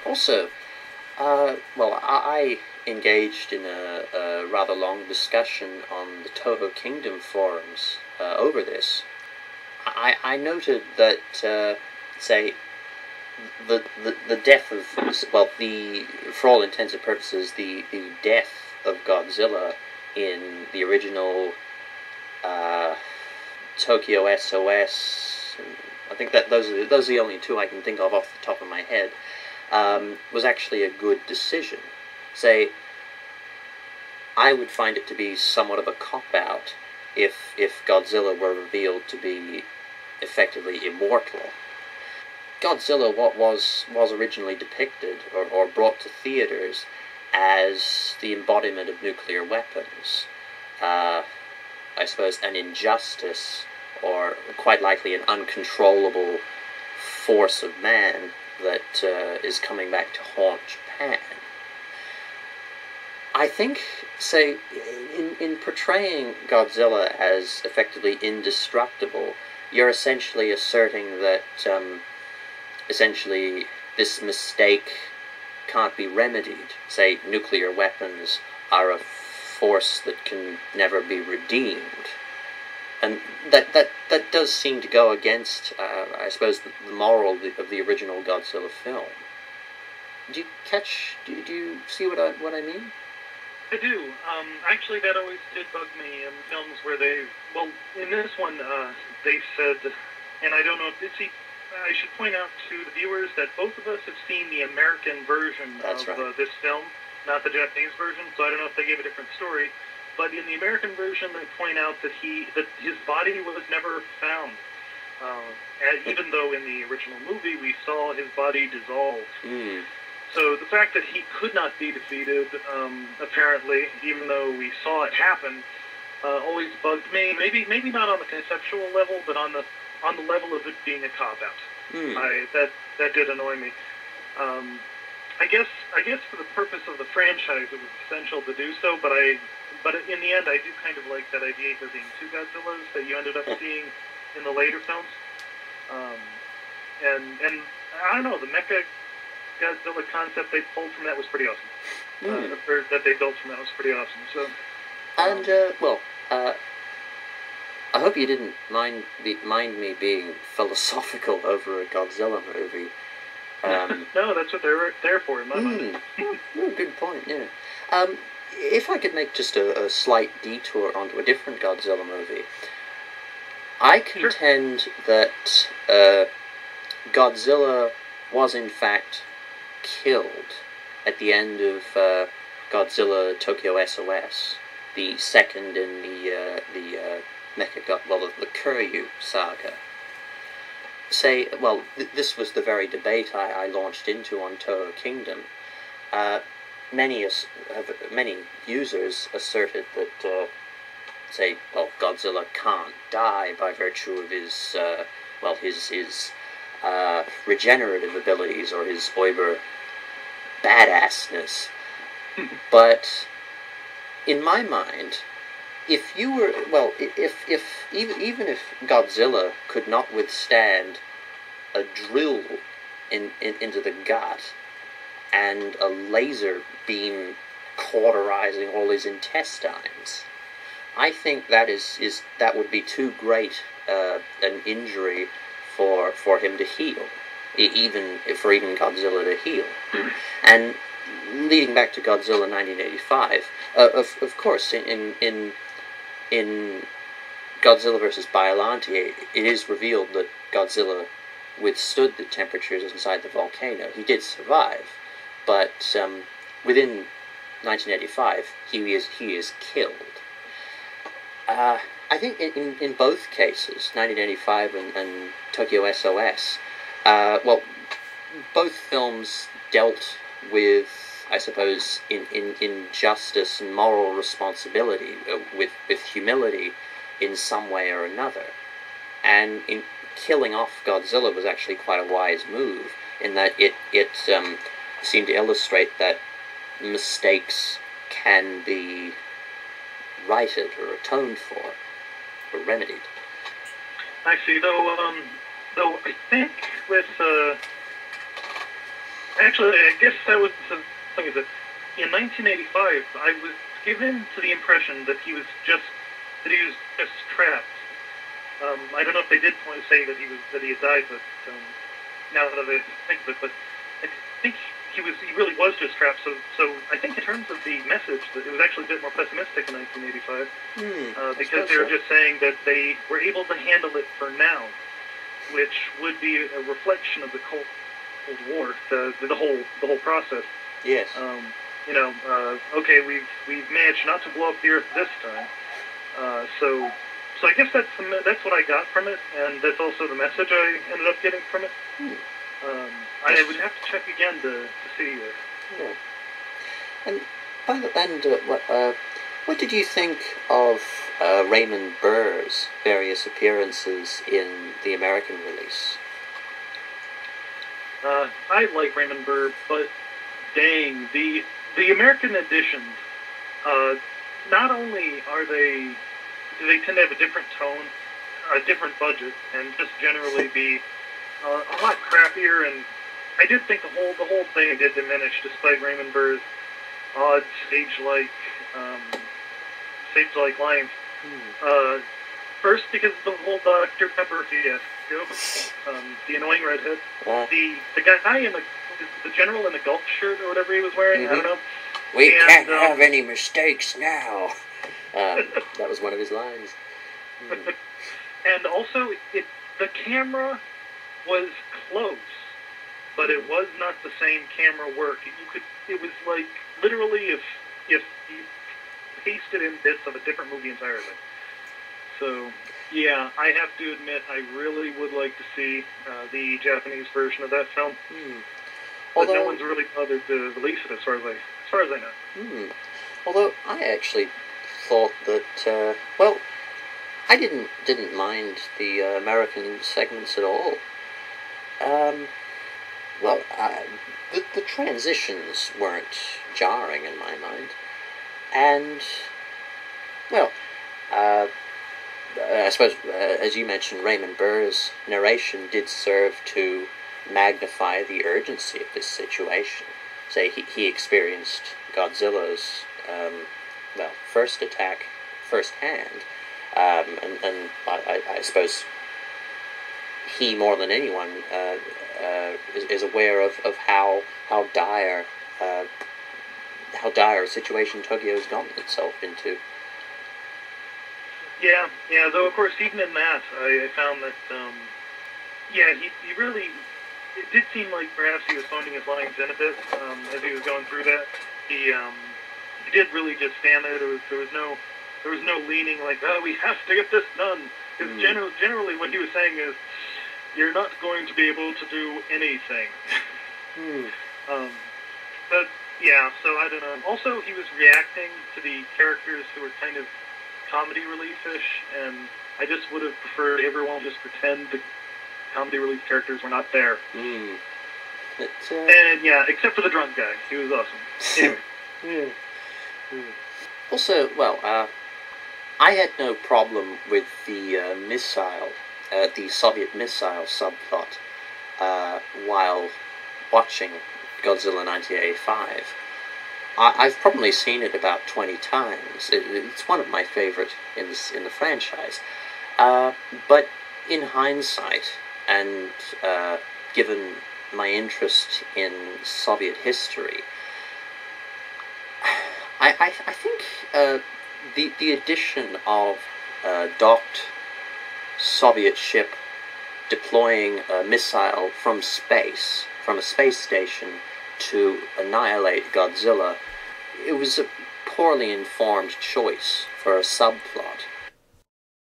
Also, well, I engaged in a rather long discussion on the Toho Kingdom forums over this. I noted that, say, the death of, well, for all intents and purposes, the death of Godzilla in the original Tokyo SOS, and I think that those are the only two I can think of off the top of my head, was actually a good decision. Say, I would find it to be somewhat of a cop-out if Godzilla were revealed to be effectively immortal. Godzilla, what was originally depicted or brought to theaters as the embodiment of nuclear weapons, I suppose an injustice, or quite likely an uncontrollable force of man that is coming back to haunt Japan. I think, say, in portraying Godzilla as effectively indestructible, you're essentially asserting that, essentially, this mistake can't be remedied. Say, nuclear weapons are a force that can never be redeemed. And that does seem to go against, I suppose, the moral of the original Godzilla film. Do you see what I mean? I do. Actually, that always did bug me in films where well, in this one, they said, and I don't know if I should point out to the viewers that both of us have seen the American version of this film, not the Japanese version, so I don't know if they gave a different story. But in the American version, they point out that his body was never found. Even though in the original movie we saw his body dissolve. Mm. So the fact that he could not be defeated, apparently, even though we saw it happen, always bugged me. Maybe not on the conceptual level, but on the level of it being a cop-out. Mm. That did annoy me. I guess for the purpose of the franchise, it was essential to do so. But in the end, I do kind of like that idea of there being two Godzillas that you ended up seeing in the later films. And I don't know, the Mecha Godzilla concept they pulled from that was pretty awesome. Or that they built from that was pretty awesome. So. And I hope you didn't mind me being philosophical over a Godzilla movie. No, that's what they're there for in my mind. Good point, yeah. If I could make just a slight detour onto a different Godzilla movie, I contend that Godzilla was in fact killed at the end of Godzilla Tokyo SOS, the second in the the Kuryu saga. This was the very debate I launched into on Toho Kingdom. Many users asserted that, Godzilla can't die by virtue of his regenerative abilities or his Oiber badassness. But in my mind, if you were, even if Godzilla could not withstand a drill into the gut and a laser beam cauterizing all his intestines, I think that would be too great an injury for him to heal, even Godzilla to heal. And leading back to Godzilla 1985, of course, in Godzilla vs. Biollante, it is revealed that Godzilla withstood the temperatures inside the volcano. He did survive, but within 1985, he is killed. I think in both cases, 1985 and Tokyo SOS, both films dealt with, I suppose, in justice and moral responsibility, with humility in some way or another. And in killing off Godzilla was actually quite a wise move, in that it seemed to illustrate that mistakes can be righted or atoned for, or remedied. I see. Though I think with actually, I guess that was the thing. Is that in 1985, I was given to the impression that he was just trapped. I don't know if they did say that he had died, but now that I think of it, but I think he really was just trapped. So I think in terms of the message, that it was actually a bit more pessimistic in 1985, because they were just saying that they were able to handle it for now, which would be a reflection of the Cold War, the whole process. Yes. Okay, we've managed not to blow up the Earth this time. So I guess that's what I got from it, and that's also the message I ended up getting from it. I would have to check again to see it. Yeah. And what did you think of Raymond Burr's various appearances in the American release? I like Raymond Burr, but dang, the American editions, not only do they tend to have a different tone, a different budget, and just generally be a lot crappier. And I did think the whole thing did diminish, despite Raymond Burr's odd sage-like lines. First, because of the whole Dr. Pepper fiasco, the annoying redhead, the guy in the general in the golf shirt or whatever he was wearing. I don't know. We can't have any mistakes now. That was one of his lines. And also, the camera was close, but it was not the same camera work. It was like literally if you pasted in bits of a different movie entirely. So yeah, I have to admit I really would like to see the Japanese version of that film. But no one's really bothered to release it, as far as I know. Although I actually thought that I didn't mind the American segments at all. The transitions weren't jarring in my mind, and I suppose as you mentioned, Raymond Burr's narration did serve to magnify the urgency of this situation. Say he experienced Godzilla's first attack firsthand, and I suppose he more than anyone is aware of how dire a situation Tokyo's gotten itself into. Yeah. Though of course, even in that, I found that he really. It did seem like perhaps he was phoning his lines in a bit as he was going through that. He did really just stand there. There was no leaning like, oh, we have to get this done. Because generally what he was saying is, you're not going to be able to do anything. But yeah, so I don't know. Also, he was reacting to the characters who were kind of comedy relief-ish, and I just would have preferred everyone just pretend the comedy relief characters were not there. And yeah, except for the drunk guy. He was awesome. Anyway. Also, I had no problem with the the Soviet missile subplot while watching Godzilla 1985. I've probably seen it about 20 times. It's one of my favorite in the franchise. But in hindsight, and given my interest in Soviet history, I think the addition of a docked Soviet ship deploying a missile from a space station, to annihilate Godzilla, it was a poorly informed choice for a subplot.